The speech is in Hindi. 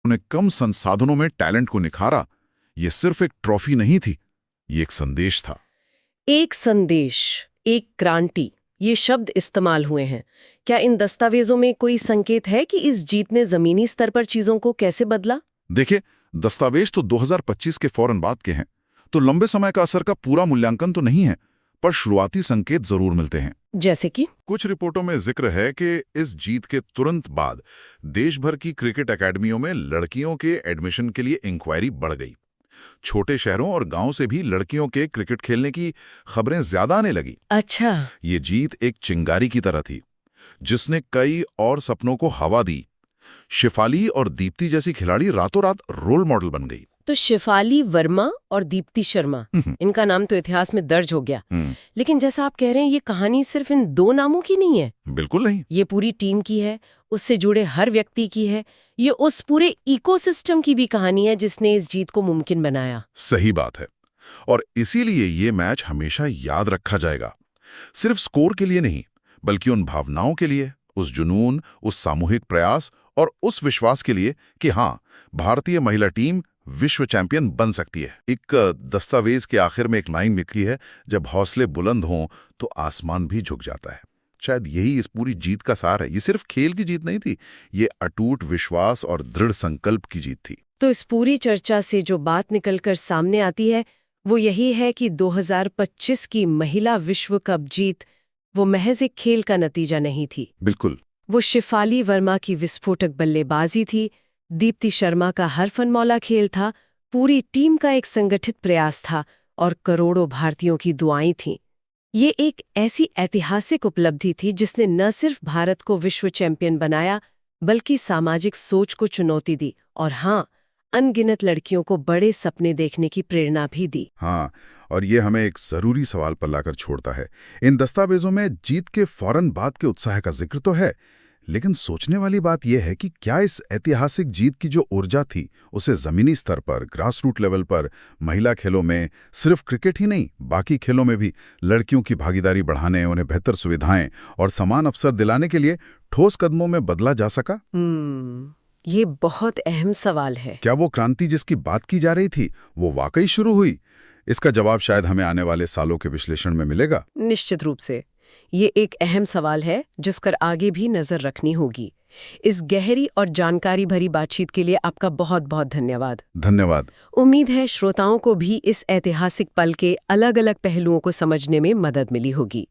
उन्हें कम संसाधनों में टैलेंट को निखारा। ये सिर्फ एक ट्रॉफी नहीं थी, ये एक संदेश था। एक संदेश, एक क्रांति, ये शब्द इस्तेमाल हुए हैं। क्या इन दस्तावेजों में कोई संकेत है कि इस जीत ने जमीनी स्तर पर चीजों को कैसे बदला? देखिए, दस्तावेज तो 2025 के फौरन बाद के हैं, तो लंबे समय का असर का पूरा मूल्यांकन तो नहीं है, पर शुरुआती संकेत जरूर मिलते हैं। जैसे कि कुछ रिपोर्टों में जिक्र है कि इस जीत के तुरंत बाद देश भर की क्रिकेट एकेडमियों में लड़कियों के एडमिशन के लिए इंक्वायरी बढ़ गई। छोटे शहरों और गांव से भी लड़कियों के क्रिकेट खेलने की खबरें ज्यादा आने लगी। अच्छा, ये जीत एक चिंगारी की तरह थी, जिसने कई और सपनों को हवा दी। शिफाली और दीप्ति जैसी खिलाड़ी रातों रात रोल मॉडल बन गई। तो शिफाली वर्मा और दीप्ति शर्मा, इनका नाम तो इतिहास में दर्ज हो गया। लेकिन जैसा आप कह रहे हैं, ये कहानी सिर्फ इन दो नामों की नहीं है। बिल्कुल नहीं, ये पूरी टीम की है, उससे जुड़े हर व्यक्ति की है। ये उस पूरे इकोसिस्टम की भी कहानी है जिसने इस जीत को मुमकिन बनाया। सही बात है, और इसीलिए ये मैच हमेशा याद रखा जाएगा। सिर्फ स्कोर के लिए नहीं, बल्कि उन भावनाओं के लिए, उस जुनून, उस सामूहिक प्रयास और उस विश्वास के लिए कि हाँ, भारतीय महिला टीम विश्व चैंपियन बन सकती है। एक दस्तावेज के आखिर में एक लाइन लिखी है, जब हौसले बुलंद हों तो आसमान भी झुक जाता है। शायद यही इस पूरी जीत का सार है। ये सिर्फ खेल की जीत नहीं थी, ये अटूट विश्वास और दृढ़ संकल्प की जीत थी। तो इस पूरी चर्चा से जो बात निकलकर सामने आती है, वो यही है कि 2025 की महिला विश्व कप जीत वो महज एक खेल का नतीजा नहीं थी। बिल्कुल, वो शिफाली वर्मा की विस्फोटक बल्लेबाजी थी, दीप्ति शर्मा का हरफनमौला खेल था, पूरी टीम का एक संगठित प्रयास था और करोड़ों भारतीयों की दुआएं थीं। ये एक ऐसी ऐतिहासिक उपलब्धि थी जिसने न सिर्फ भारत को विश्व चैंपियन बनाया, बल्कि सामाजिक सोच को चुनौती दी और हाँ, अनगिनत लड़कियों को बड़े सपने देखने की प्रेरणा भी दी। हाँ, और ये हमें एक जरूरी सवाल पर लाकर छोड़ता है। इन दस्तावेजों में जीत के फौरन बाद के उत्साह का जिक्र तो है, लेकिन सोचने वाली बात यह है कि क्या इस ऐतिहासिक जीत की जो ऊर्जा थी, उसे जमीनी स्तर पर, ग्रास रूट लेवल पर, महिला खेलों में, सिर्फ क्रिकेट ही नहीं, बाकी खेलों में भी लड़कियों की भागीदारी बढ़ाने, उन्हें बेहतर सुविधाएं और समान अवसर दिलाने के लिए ठोस कदमों में बदला जा सका? ये बहुत अहम सवाल है। क्या वो क्रांति जिसकी बात की जा रही थी, वो वाकई शुरू हुई? इसका जवाब शायद हमें आने वाले सालों के विश्लेषण में मिलेगा। निश्चित रूप से ये एक अहम सवाल है जिस पर आगे भी नजर रखनी होगी। इस गहरी और जानकारी भरी बातचीत के लिए आपका बहुत बहुत धन्यवाद। धन्यवाद। उम्मीद है श्रोताओं को भी इस ऐतिहासिक पल के अलग अलग पहलुओं को समझने में मदद मिली होगी।